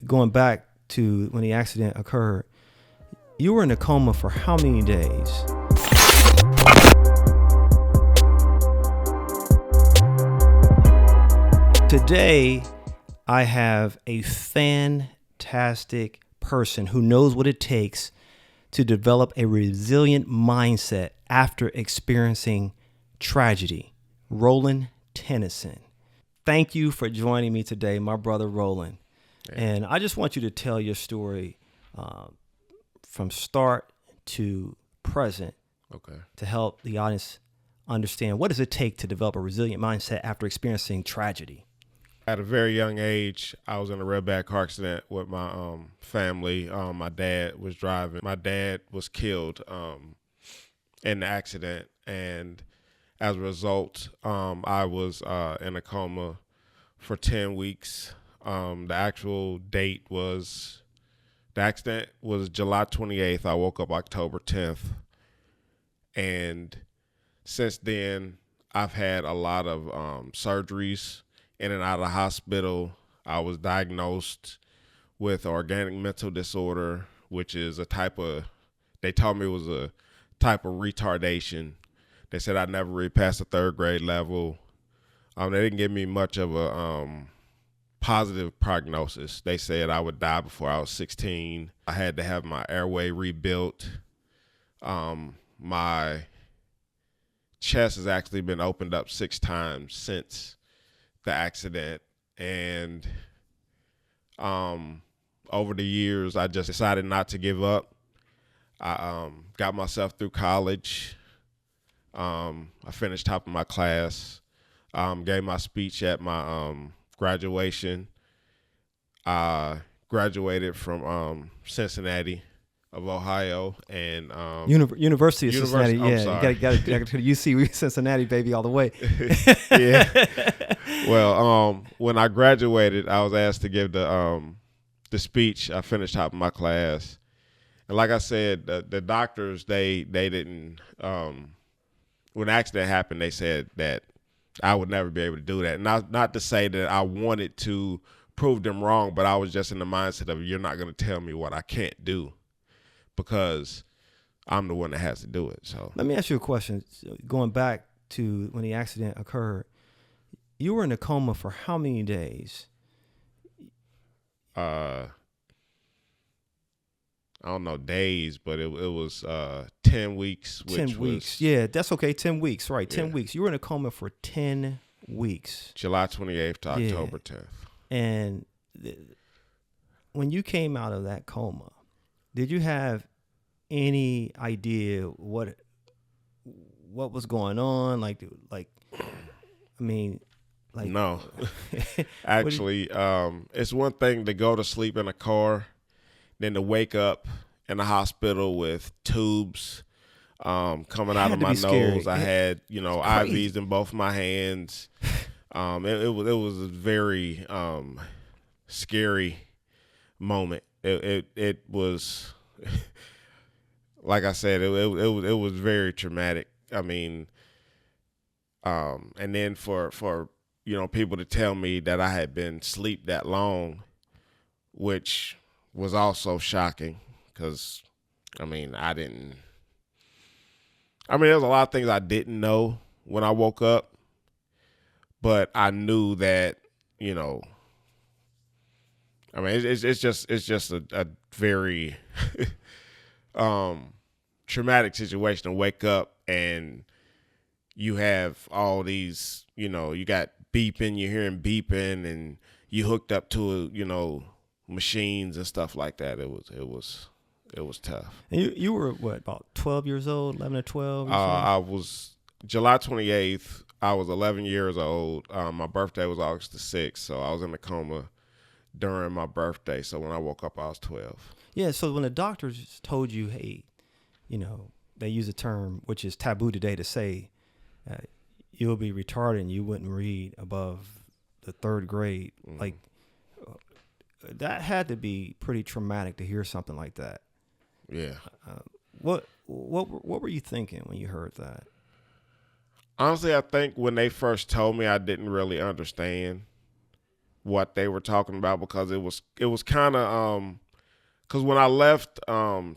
going back to when the accident occurred, you were in a coma for how many days? Today, I have a fantastic person who knows what it takes to develop a resilient mindset after experiencing tragedy. Roland Tennyson. Thank you for joining me today, my brother Roland. Yeah. And I just want you to tell your story from start to present, to help the audience understand what does it take to develop a resilient mindset after experiencing tragedy. At a very young age, I was in a real bad car accident with my family. My dad was driving. My dad was killed in the accident, and as a result, I was in a coma for 10 weeks. The actual date was, the accident was July 28th. I woke up October 10th. And since then, I've had a lot of surgeries in and out of the hospital. I was diagnosed with organic mental disorder, which is a type of, they told me it was a type of retardation. They said I'd never read past the third grade level. They didn't give me much of a positive prognosis. They said I would die before I was 16. I had to have my airway rebuilt. My chest has actually been opened up 6 times since the accident, and over the years I just decided not to give up. I got myself through college. I finished top of my class, gave my speech at my graduation. I graduated from Cincinnati of Ohio, and University of Cincinnati. Yeah, you got to UC Cincinnati, baby, all the way. Yeah. Well, when I graduated, I was asked to give the speech. I finished top of my class, and like I said, the doctors they didn't. When the accident happened, they said that I would never be able to do that. Not to say that I wanted to prove them wrong, but I was just in the mindset of, you're not going to tell me what I can't do, because I'm the one that has to do it. So let me ask you a question. Going back to when the accident occurred, you were in a coma for how many days? I don't know days, but it was 10 weeks. 10 weeks. Yeah, that's okay. 10 weeks. Right. 10 weeks. You were in a coma for 10 weeks. July 28th to October 10th. And when you came out of that coma, did you have any idea what was going on? No. Actually, it's one thing to go to sleep in a car, then to wake up in the hospital with tubes coming out of my nose. I had, IVs in both my hands. It was a very scary moment. It was, like I said, it was very traumatic. I mean, and then for people to tell me that I had been asleep that long, which was also shocking, because there's a lot of things I didn't know when I woke up, but I knew that, it's just a very traumatic situation to wake up and you have all these, you got beeping, you're hearing beeping, and you hooked up to machines and stuff like that. It was tough. And you were what, about 12 years old, 11 or 12? I was July 28th. I was 11 years old. My birthday was August the 6th, so I was in a coma during my birthday. So when I woke up, I was 12. Yeah. So when the doctors told you, hey, they use a term which is taboo today to say, you'll be retarded and you wouldn't read above the 3rd grade. Mm-hmm. Like, that had to be pretty traumatic to hear something like that. Yeah. What were you thinking when you heard that? Honestly, I think when they first told me, I didn't really understand. what they were talking about, because it was kind of because when I left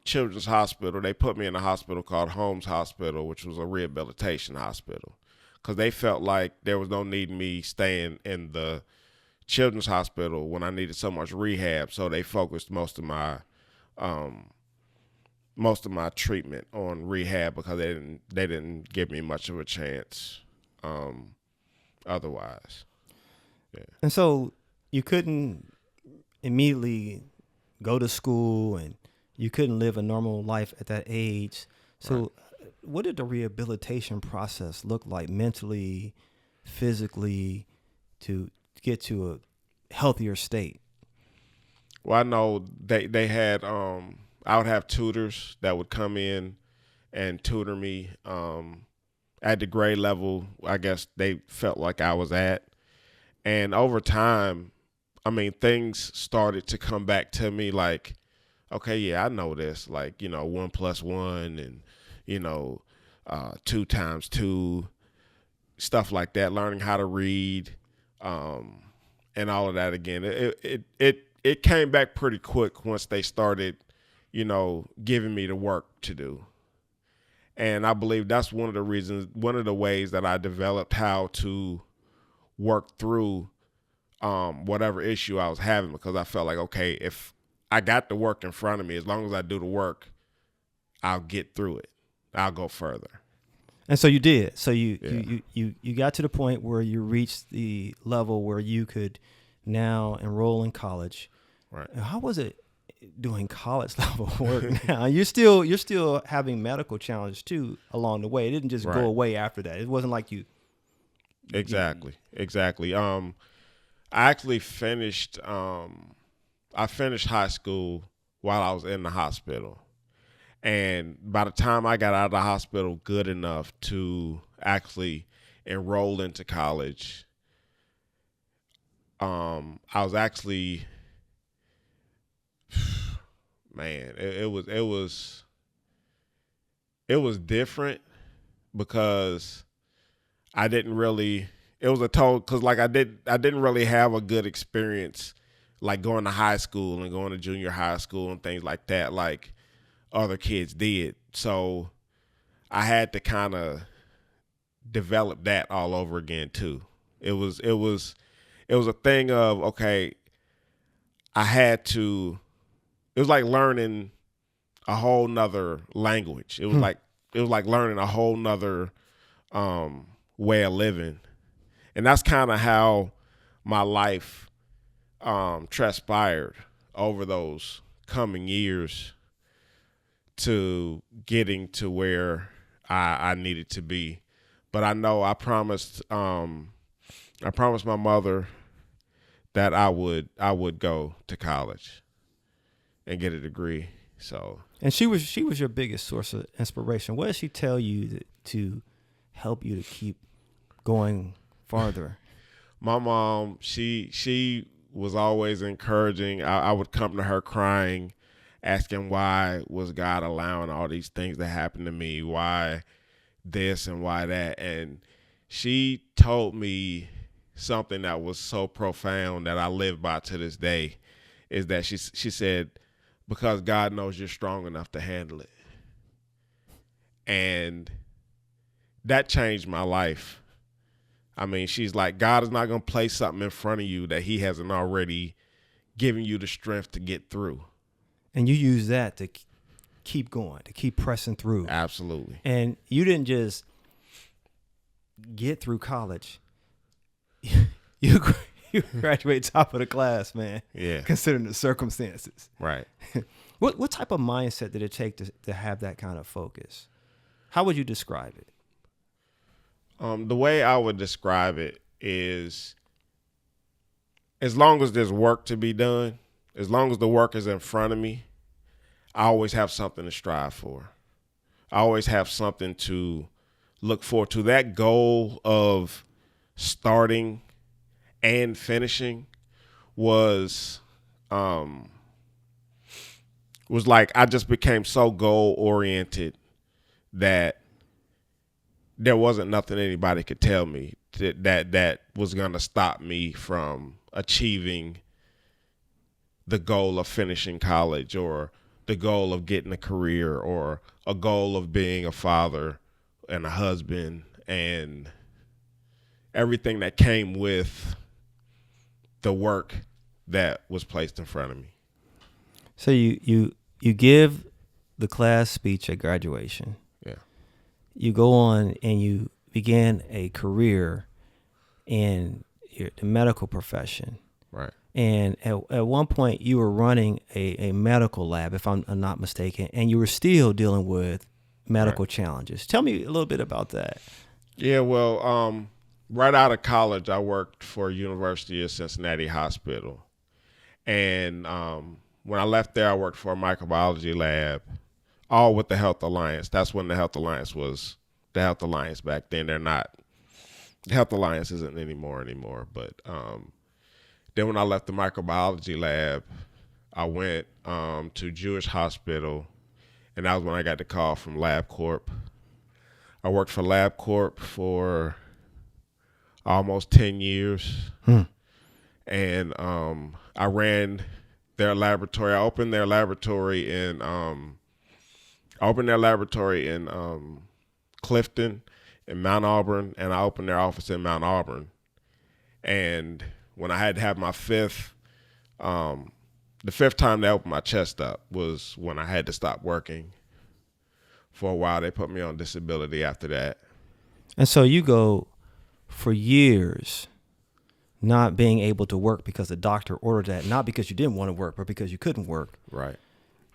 Children's Hospital, they put me in a hospital called Holmes Hospital, which was a rehabilitation hospital, because they felt like there was no need in me staying in the Children's Hospital when I needed so much rehab. So they focused most of my treatment on rehab, because they didn't give me much of a chance otherwise. Yeah. And so you couldn't immediately go to school, and you couldn't live a normal life at that age. So Right. What did the rehabilitation process look like mentally, physically, to get to a healthier state? Well, I know they had I would have tutors that would come in and tutor me at the grade level I guess they felt like I was at. And over time, I mean, things started to come back to me like, okay, yeah, I know this, like, 1 + 1 and, 2 × 2, stuff like that, learning how to read, and all of that again. It came back pretty quick once they started, giving me the work to do. And I believe that's one of the ways that I developed how to work through whatever issue I was having, because I felt like, okay, if I got the work in front of me, as long as I do the work, I'll get through it. I'll go further. And so you did. So Yeah. you got to the point where you reached the level where you could now enroll in college. Right. And how was it doing college level work now? You're still having medical challenges too along the way. It didn't just Right. go away after that. It wasn't like you. Exactly. I actually finished I finished high school while I was in the hospital. And by the time I got out of the hospital good enough to actually enroll into college, I was actually, man, it was different, because I didn't really, it was a total, because like I didn't really have a good experience like going to high school and going to junior high school and things like that, like other kids did. So I had to kind of develop that all over again too. It was a thing of, okay, it was like learning a whole nother language. It was like learning a whole nother way of living. And that's kind of how my life transpired over those coming years to getting to where I needed to be. But I know I promised my mother that I would go to college and get a degree. So, And she was your biggest source of inspiration. What did she tell you to help you to keep going farther? my mom, she was always encouraging. I would come to her crying, asking why was God allowing all these things to happen to me? Why this and why that? And she told me something that was so profound that I live by to this day, is that she said, because God knows you're strong enough to handle it. And that changed my life. I mean, she's like, God is not going to place something in front of you that he hasn't already given you the strength to get through. And you use that to keep going, to keep pressing through. Absolutely. And you didn't just get through college. You graduate top of the class, man. Yeah. Considering the circumstances. Right. What type of mindset did it take to have that kind of focus? How would you describe it? The way I would describe it is, as long as there's work to be done, as long as the work is in front of me, I always have something to strive for. I always have something to look forward to. That goal of starting and finishing was like, I just became so goal oriented that there wasn't nothing anybody could tell me that was going to stop me from achieving the goal of finishing college, or the goal of getting a career, or a goal of being a father and a husband, and everything that came with the work that was placed in front of me. So you give the class speech at graduation. Yeah. You go on and you began a career in the medical profession. Right. And at one point you were running a medical lab, if I'm not mistaken, and you were still dealing with medical challenges. Tell me a little bit about that. Yeah, well, right out of college, I worked for University of Cincinnati Hospital. And when I left there, I worked for a microbiology lab, all with the Health Alliance. That's when the Health Alliance was the Health Alliance back then. They're not. The Health Alliance isn't anymore. But then when I left the microbiology lab, I went to Jewish Hospital, and that was when I got the call from LabCorp. I worked for LabCorp for almost 10 years. And I ran their laboratory. I opened their laboratory in Clifton, in Mount Auburn, and I opened their office in Mount Auburn. And when I had to have my the fifth time they opened my chest up was when I had to stop working for a while. They put me on disability after that. And so you go for years not being able to work because the doctor ordered that, not because you didn't want to work, but because you couldn't work. Right.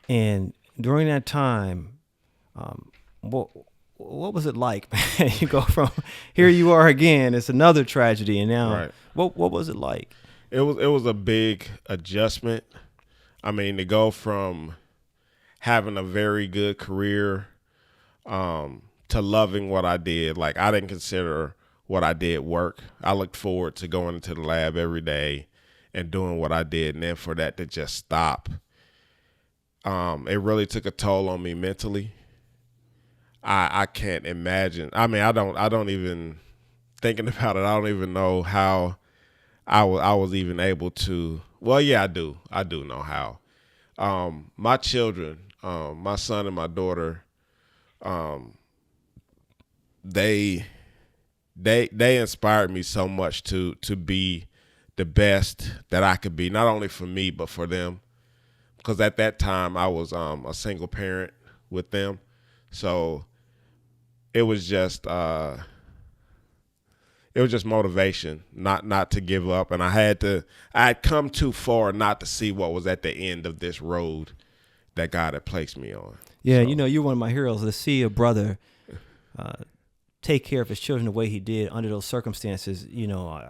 And during that time, what was it like? You go from here you are again, it's another tragedy, and now Right. what was it like? It was a big adjustment. I mean, to go from having a very good career to loving what I did. Like, I didn't consider what I did work. I looked forward to going into the lab every day and doing what I did. And then for that to just stop, it really took a toll on me mentally. I can't imagine. I mean, I don't even, thinking about it, I don't even know how I was even able to. Well, yeah, I do know how. My children, my son and my daughter, they inspired me so much to be the best that I could be, not only for me but for them. Because at that time I was a single parent with them, so it was just motivation not to give up. And I had come too far not to see what was at the end of this road that God had placed me on. Yeah, So, you're one of my heroes. To see a brother take care of his children the way he did under those circumstances.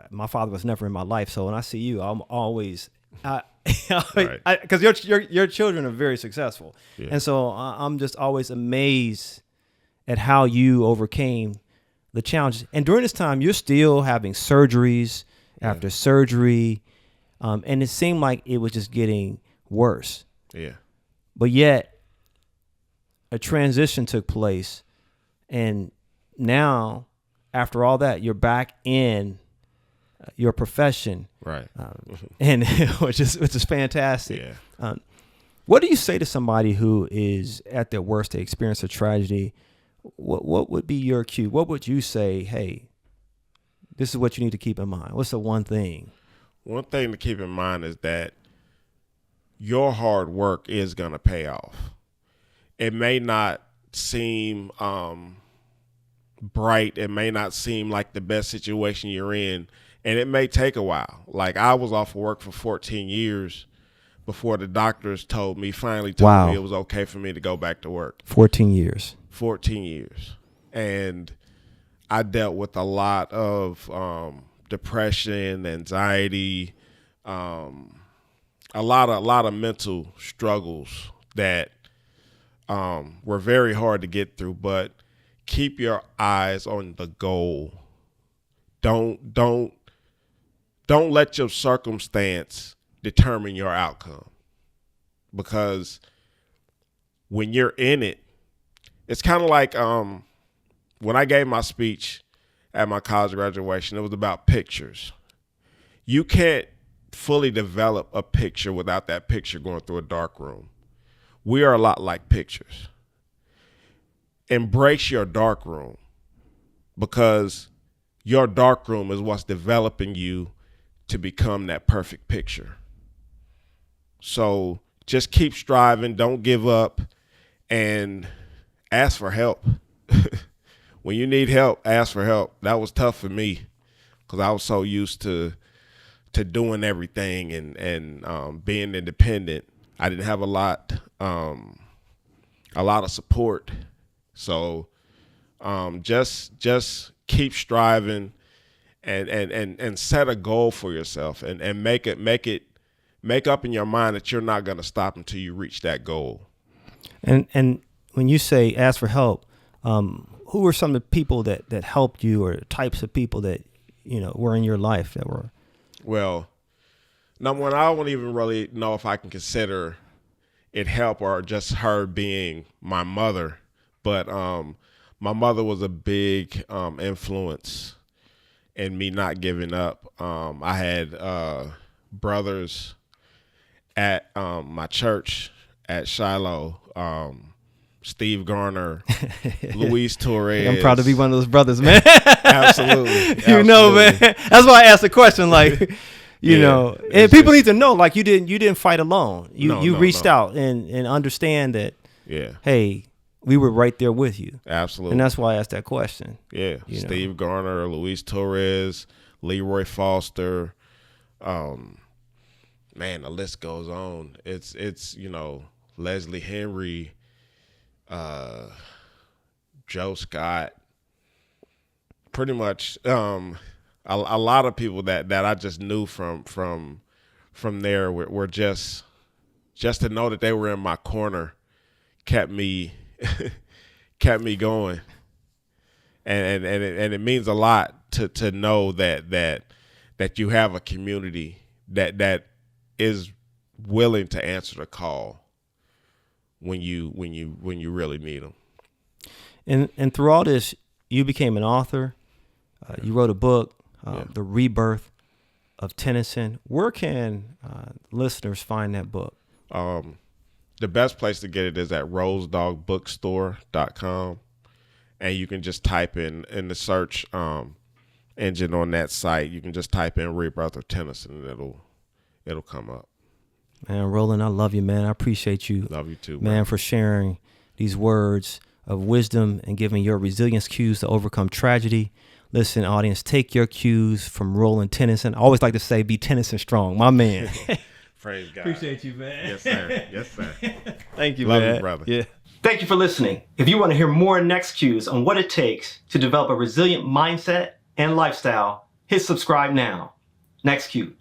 My father was never in my life, so when I see you, I'm always, because your children are very successful, yeah. and so I'm just always amazed at how you overcame the challenges. And during this time, you're still having surgeries after surgery, and it seemed like it was just getting worse. Yeah. But yet, a transition took place, and now, after all that, you're back in your profession, Right? and which is fantastic. Yeah. What do you say to somebody who is at their worst, they experience a tragedy? What would be your cue? What would you say? Hey, this is what you need to keep in mind. What's the one thing? One thing to keep in mind is that your hard work is going to pay off. It may not seem bright. It may not seem like the best situation you're in, and it may take a while. Like, I was off of work for 14 years before the doctors finally told me it was okay for me to go back to work. 14 years. 14 years. And I dealt with a lot of depression, anxiety, a lot of mental struggles that were very hard to get through. But keep your eyes on the goal. Don't let your circumstance determine your outcome, because when you're in it, it's kind of like when I gave my speech at my college graduation, it was about pictures. You can't fully develop a picture without that picture going through a dark room. We are a lot like pictures. Embrace your dark room, because your dark room is what's developing you to become that perfect picture. So just keep striving. Don't give up, and ask for help. When you need help, ask for help. That was tough for me because I was so used to doing everything and being independent. I didn't have a lot of support. So just keep striving and set a goal for yourself and make up in your mind that you're not going to stop until you reach that goal. And when you say ask for help, who were some of the people that helped you, or types of people that, you know, were in your life that were? Well, number one, I don't even really know if I can consider it help or just her being my mother. But my mother was a big influence in me not giving up. I had brothers at my church at Shiloh, Steve Garner, Luis Torres. I'm proud to be one of those brothers, man. Absolutely. You know, man. That's why I asked the question, like, you know, and people need to know, like, you didn't fight alone. You reached out and understand that, hey, we were right there with you. Absolutely. And that's why I asked that question. Yeah. Steve Garner, Luis Torres, Leroy Foster. Man, the list goes on. It's you know, Leslie Henry, Joe Scott, pretty much a lot of people that I just knew from there were just to know that they were in my corner kept me going, and it means a lot to know that you have a community that is willing to answer the call when you really need them. And through all this, you became an author. You wrote a book, The Rebirth of Tennyson. Where can listeners find that book? The best place to get it is at rosedogbookstore.com, and you can just type in the search engine on that site. You can just type in Rebirth of Tennyson, and it'll come up. Man, Roland, I love you, man. I appreciate you. Love you too, man, for sharing these words of wisdom and giving your resilience cues to overcome tragedy. Listen, audience, take your cues from Roland Tennyson. I always like to say, be Tennyson strong, my man. Praise God. Appreciate you, man. Yes, sir. Yes, sir. Thank you, Love man. you, brother. Yeah. Thank you for listening. If you want to hear more NEXCUEs on what it takes to develop a resilient mindset and lifestyle, hit subscribe now. NEXCUE.